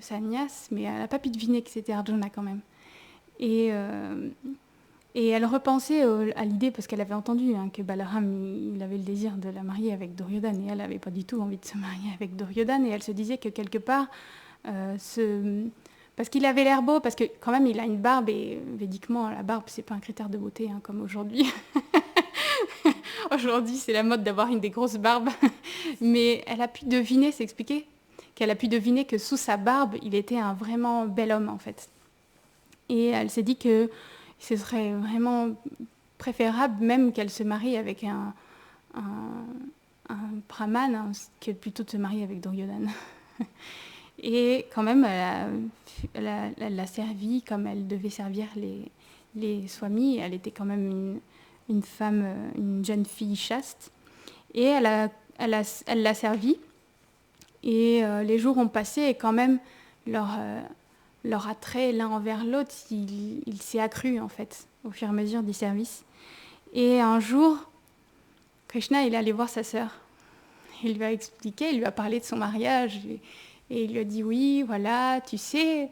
sannyas, mais elle n'a pas pu deviner que c'était Arjuna quand même. Et elle repensait à l'idée, parce qu'elle avait entendu que Balaram, il avait le désir de la marier avec Duryodhana, et elle n'avait pas du tout envie de se marier avec Duryodhana, et elle se disait que quelque part, parce qu'il avait l'air beau, parce que quand même il a une barbe, et védiquement, la barbe, c'est pas un critère de beauté, comme aujourd'hui. Aujourd'hui, c'est la mode d'avoir des grosses barbes. Mais elle a pu deviner, s'expliquer, qu'elle a pu deviner que sous sa barbe, il était un vraiment bel homme, en fait. Et elle s'est dit que ce serait vraiment préférable même qu'elle se marie avec un brahman que plutôt de se marier avec Duryodhana. Et quand même, elle l'a servi comme elle devait servir les swamis. Elle était quand même une femme, une jeune fille chaste. Et elle l'a servi. Et les jours ont passé et quand même leur attrait l'un envers l'autre, il s'est accru en fait au fur et à mesure du service. Et un jour, Krishna, il est allé voir sa sœur. Il lui a expliqué, il lui a parlé de son mariage et il lui a dit oui, voilà, tu sais,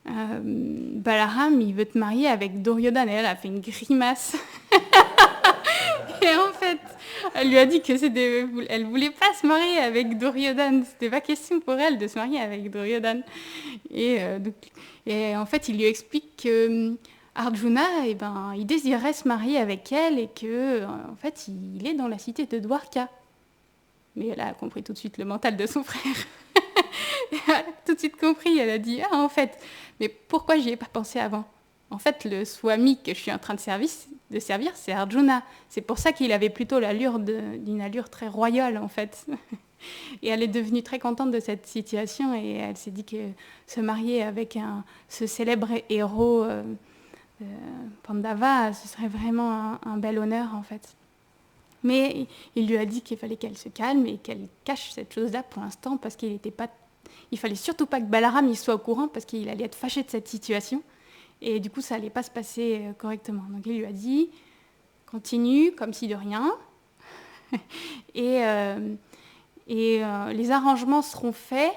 Balaram, il veut te marier avec Duryodhana. Et elle a fait une grimace. Et en fait, Elle lui a dit que elle voulait pas se marier avec Duryodhana. C'était pas question pour elle de se marier avec Duryodhana. Et en fait, il lui explique que Arjuna, il désirait se marier avec elle et que, en fait, il est dans la cité de Dwarka. Mais elle a compris tout de suite le mental de son frère. Elle a tout de suite compris. Elle a dit, en fait, mais pourquoi j'y ai pas pensé avant? En fait, le swami que je suis en train de servir, c'est Arjuna. C'est pour ça qu'il avait plutôt d'une allure très royale, en fait. Et elle est devenue très contente de cette situation et elle s'est dit que se marier avec ce célèbre héros Pandava, ce serait vraiment un bel honneur, en fait. Mais il lui a dit qu'il fallait qu'elle se calme et qu'elle cache cette chose-là pour l'instant parce qu'il fallait surtout pas que Balaram il soit au courant parce qu'il allait être fâché de cette situation. Et du coup, ça n'allait pas se passer correctement. Donc il lui a dit, continue comme si de rien. et les arrangements seront faits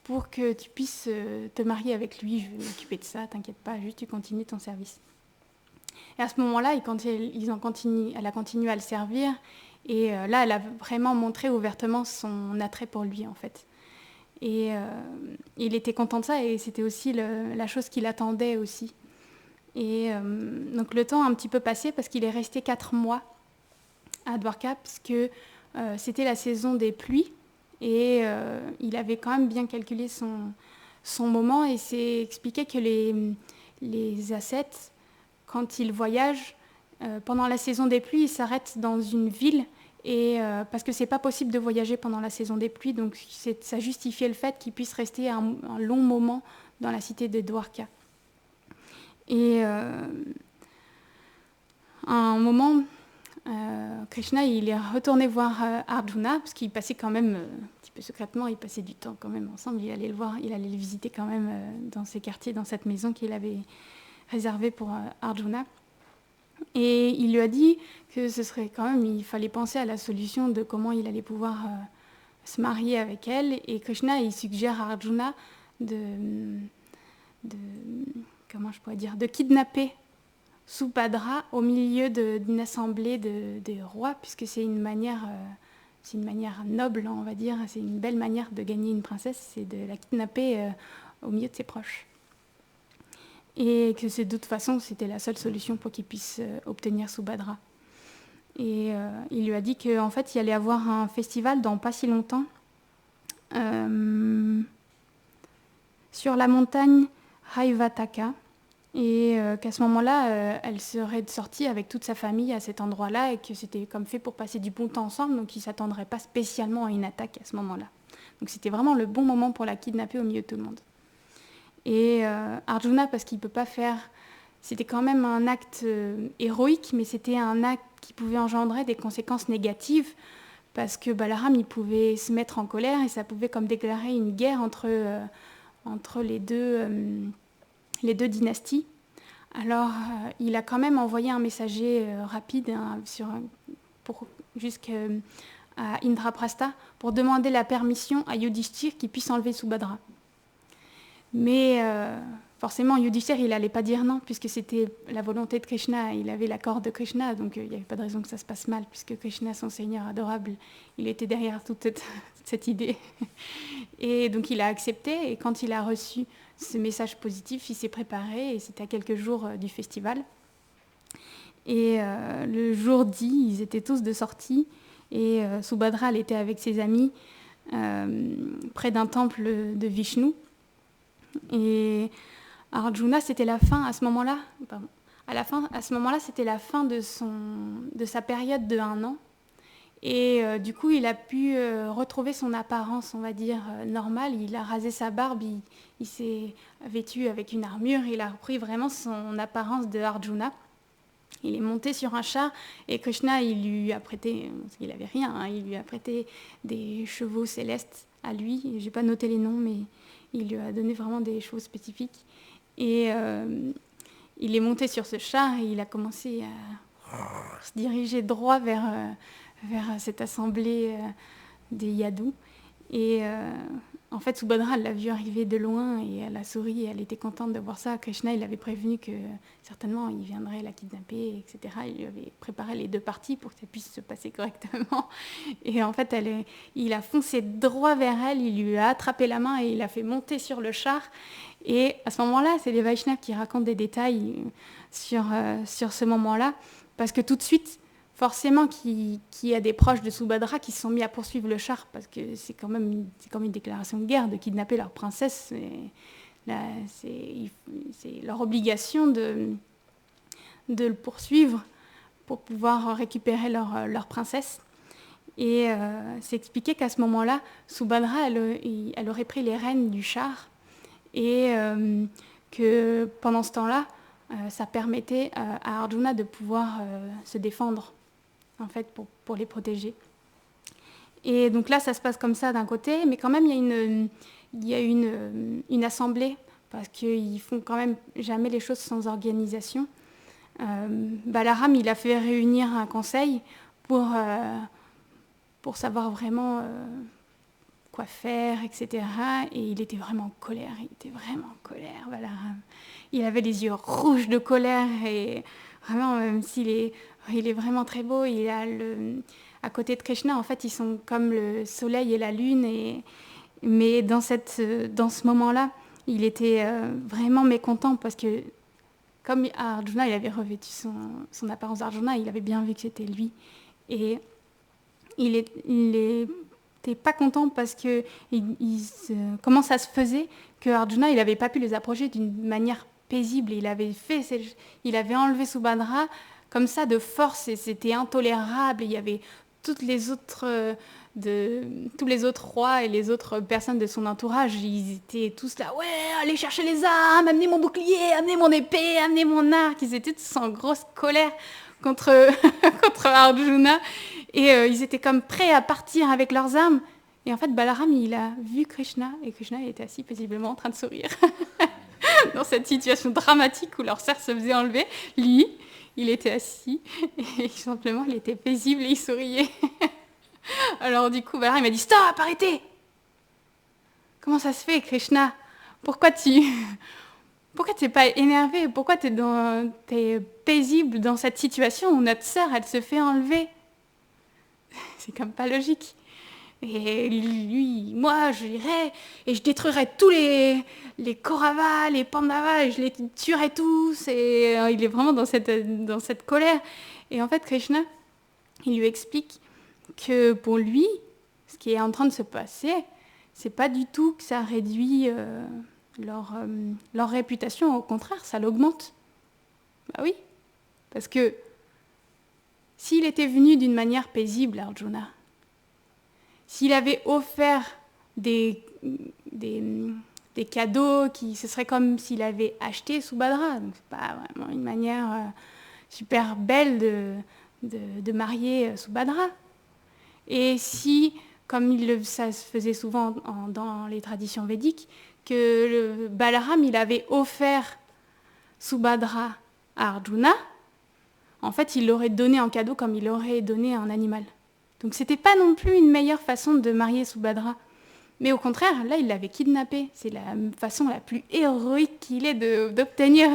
pour que tu puisses te marier avec lui. Je vais m'occuper de ça, t'inquiète pas, juste tu continues ton service. Et à ce moment-là, elle a continué à le servir. Et là, elle a vraiment montré ouvertement son attrait pour lui, en fait. Et il était content de ça et c'était aussi la chose qu'il attendait aussi. Et donc le temps a un petit peu passé parce qu'il est resté 4 mois à Dwarka puisque c'était la saison des pluies et il avait quand même bien calculé son moment et s'est expliqué que les ascètes, quand ils voyagent, pendant la saison des pluies, ils s'arrêtent dans une ville et parce que c'est pas possible de voyager pendant la saison des pluies, donc ça justifiait le fait qu'ils puissent rester un long moment dans la cité de Dwarka. Et à un moment, Krishna il est retourné voir Arjuna parce qu'il passait quand même un petit peu secrètement, il passait du temps quand même ensemble, il allait le voir, il allait le visiter quand même dans ses quartiers, dans cette maison qu'il avait réservée pour Arjuna. Et il lui a dit que ce serait quand même, il fallait penser à la solution de comment il allait pouvoir se marier avec elle. Et Krishna, il suggère à Arjuna comment je pourrais dire, de kidnapper Subhadra au milieu d'une assemblée des rois, puisque c'est une manière noble, on va dire, c'est une belle manière de gagner une princesse, c'est de la kidnapper au milieu de ses proches. Et que de toute façon, c'était la seule solution pour qu'il puisse obtenir Subhadra. Et il lui a dit qu'en fait, il allait avoir un festival dans pas si longtemps sur la montagne Haivataka, et qu'à ce moment-là, elle serait sortie avec toute sa famille à cet endroit-là et que c'était comme fait pour passer du bon temps ensemble, donc il ne s'attendrait pas spécialement à une attaque à ce moment-là. Donc c'était vraiment le bon moment pour la kidnapper au milieu de tout le monde. Et Arjuna, parce qu'il ne peut pas faire... C'était quand même un acte héroïque, mais c'était un acte qui pouvait engendrer des conséquences négatives, parce que Balaram, il pouvait se mettre en colère et ça pouvait comme déclarer une guerre entre les deux dynasties. Alors, il a quand même envoyé un messager rapide jusqu'à Indraprastha pour demander la permission à Yudhishthir qu'il puisse enlever Subhadra. Mais forcément, Yudhishthir, il n'allait pas dire non, puisque c'était la volonté de Krishna, il avait l'accord de Krishna, donc il n'y avait pas de raison que ça se passe mal, puisque Krishna, son Seigneur adorable, il était derrière toute cette idée. Et donc il a accepté, et quand il a reçu ce message positif, il s'est préparé, et c'était à quelques jours du festival. Et le jour dit, ils étaient tous de sortie, et Subhadra, elle était avec ses amis près d'un temple de Vishnu. Et Arjuna, c'était la fin à ce moment-là. À ce moment-là, c'était la fin de sa période de 1 an. Et du coup, il a pu retrouver son apparence, on va dire, normale. Il a rasé sa barbe, il s'est vêtu avec une armure, il a repris vraiment son apparence de Arjuna. Il est monté sur un char et Krishna, il lui a prêté, il n'avait rien, hein, il lui a prêté des chevaux célestes à lui. Je n'ai pas noté les noms, mais il lui a donné vraiment des chevaux spécifiques. Et il est monté sur ce char et il a commencé à se diriger droit vers cette assemblée des Yadus. Et En fait, Subhadra l'a vu arriver de loin et elle a souri et elle était contente de voir ça. Krishna, il avait prévenu que certainement il viendrait la kidnapper, etc. Il lui avait préparé les deux parties pour que ça puisse se passer correctement. Et en fait, il a foncé droit vers elle, il lui a attrapé la main et il l'a fait monter sur le char. Et à ce moment-là, c'est les Vaishnavas qui racontent des détails sur ce moment-là, parce que tout de suite, forcément qu'il y a des proches de Subhadra qui se sont mis à poursuivre le char, parce que c'est comme une déclaration de guerre de kidnapper leur princesse. C'est leur obligation de le poursuivre pour pouvoir récupérer leur princesse. Et c'est expliqué qu'à ce moment-là, Subhadra, elle aurait pris les rênes du char et que pendant ce temps-là, ça permettait à Arjuna de pouvoir se défendre, en fait, pour les protéger. Et donc là, ça se passe comme ça d'un côté, mais quand même, il y a une assemblée, parce qu'ils font quand même jamais les choses sans organisation. Balaram, il a fait réunir un conseil pour savoir vraiment quoi faire, etc. Et il était vraiment en colère, Balaram. Il avait les yeux rouges de colère, et vraiment, même s'il est vraiment très beau, à côté de Krishna, en fait, ils sont comme le soleil et la lune, mais dans ce moment-là, il était vraiment mécontent, parce que comme Arjuna, il avait revêtu son apparence d'Arjuna, il avait bien vu que c'était lui. Et il n'était pas content parce que comment ça se faisait que Arjuna, il n'avait pas pu les approcher d'une manière paisible. Il avait enlevé Subhadra comme ça de force, et c'était intolérable. Il y avait tous les autres rois et les autres personnes de son entourage, ils étaient tous là, ouais, allez chercher les armes, amenez mon bouclier, amenez mon épée, amenez mon arc. Ils étaient tous en grosse colère contre Arjuna, et ils étaient comme prêts à partir avec leurs armes. Et en fait, Balaram, il a vu Krishna, et Krishna, il était assis paisiblement en train de sourire. Dans cette situation dramatique où leur cerf se faisait enlever, lui, il était assis, et simplement, il était paisible et il souriait. Alors du coup, Balaram, il m'a dit, stop, arrêtez! Comment ça se fait, Krishna? Pourquoi t'es pas énervé? Pourquoi t'es paisible dans cette situation où notre sœur, elle se fait enlever? C'est comme pas logique. Et lui, moi, je irais et je détruirais tous les Kauravas, les Pandavas, et je les tuerais tous. Et il est vraiment dans cette colère. Et en fait, Krishna, il lui explique que pour lui, ce qui est en train de se passer, c'est pas du tout que ça réduit leur réputation. Au contraire, ça l'augmente. Bah oui, parce que s'il était venu d'une manière paisible, Arjuna, s'il avait offert des cadeaux, ce serait comme s'il avait acheté Subhadra. Donc c'est pas vraiment une manière super belle de marier Subhadra. Et si, comme ça se faisait souvent dans les traditions védiques, que Balaram, il avait offert Subhadra à Arjuna, en fait, il l'aurait donné en cadeau comme il aurait donné un animal. Donc c'était pas non plus une meilleure façon de marier Subhadra. Mais au contraire, là, il l'avait kidnappé. C'est la façon la plus héroïque qu'il ait d'obtenir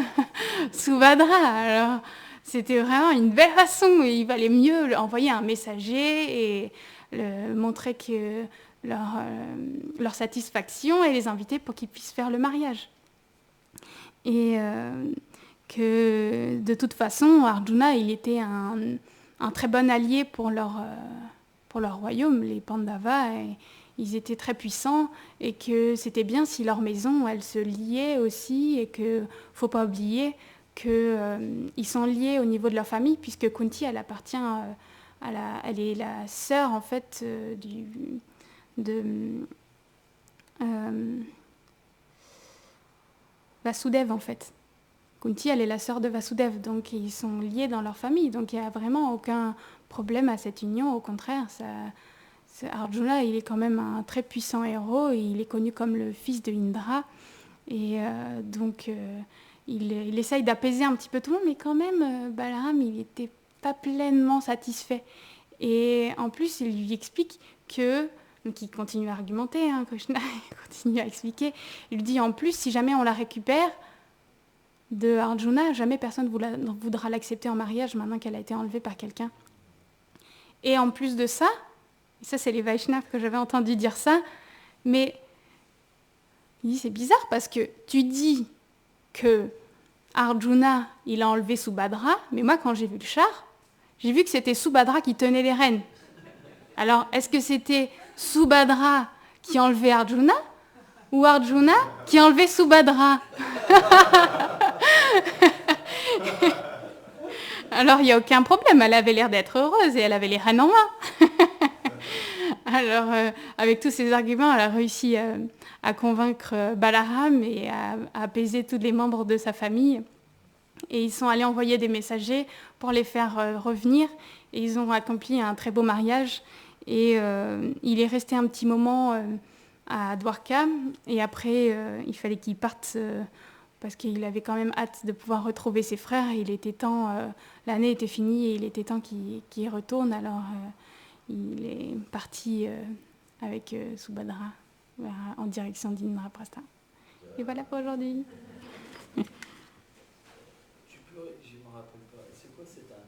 Subhadra. Alors, c'était vraiment une belle façon. Il valait mieux envoyer un messager et montrer que leur satisfaction et les inviter pour qu'ils puissent faire le mariage. Et que de toute façon, Arjuna, il était un très bon allié pour leur royaume, les Pandavas. Et ils étaient très puissants et que c'était bien si leur maison, elle se liait aussi, et qu'il ne faut pas oublier qu'ils sont liés au niveau de leur famille, puisque Kunti, elle appartient elle est la sœur, en fait, de Vasudev, en fait. Kunti, elle est la sœur de Vasudev, donc ils sont liés dans leur famille, donc il n'y a vraiment aucun problème à cette union. Au contraire, Arjuna, il est quand même un très puissant héros, et il est connu comme le fils de Indra, et donc il essaye d'apaiser un petit peu tout le monde, mais quand même, Balaram, il n'était pas pleinement satisfait. Et en plus, il lui explique que Donc il continue à argumenter, hein, Krishna continue à expliquer. Il lui dit en plus, si jamais on la récupère de Arjuna, jamais personne ne voudra l'accepter en mariage maintenant qu'elle a été enlevée par quelqu'un. Et en plus de ça, et ça c'est les Vaishnavas que j'avais entendu dire ça, mais il dit c'est bizarre parce que tu dis que Arjuna, il a enlevé Subhadra, mais moi quand j'ai vu le char, j'ai vu que c'était Subhadra qui tenait les rênes. Alors est-ce que c'était Subhadra qui a enlevé Arjuna ou Arjuna qui a enlevé Subhadra? Alors il n'y a aucun problème, elle avait l'air d'être heureuse et elle avait les rênes en main. Alors avec tous ces arguments, elle a réussi à convaincre Balaram et à apaiser tous les membres de sa famille. Et ils sont allés envoyer des messagers pour les faire revenir. Et ils ont accompli un très beau mariage. Et il est resté un petit moment à Dwarka. Et après, il fallait qu'il parte parce qu'il avait quand même hâte de pouvoir retrouver ses frères. Il était temps, l'année était finie et il était temps qu'il y retourne. Alors il est parti avec Subhadra en direction d'Indraprastha. Et voilà pour aujourd'hui. Je me rappelle pas. C'est quoi cette année?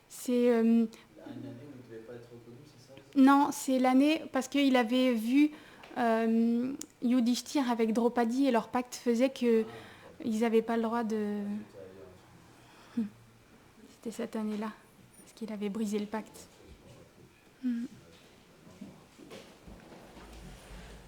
C'est une année où il ne devait pas être reconnu, c'est ça? Non, c'est l'année parce qu'il avait vu Yudhishthir avec Draupadi et leur pacte faisait qu'ils n'avaient pas le droit de... C'était cette année-là, parce qu'il avait brisé le pacte.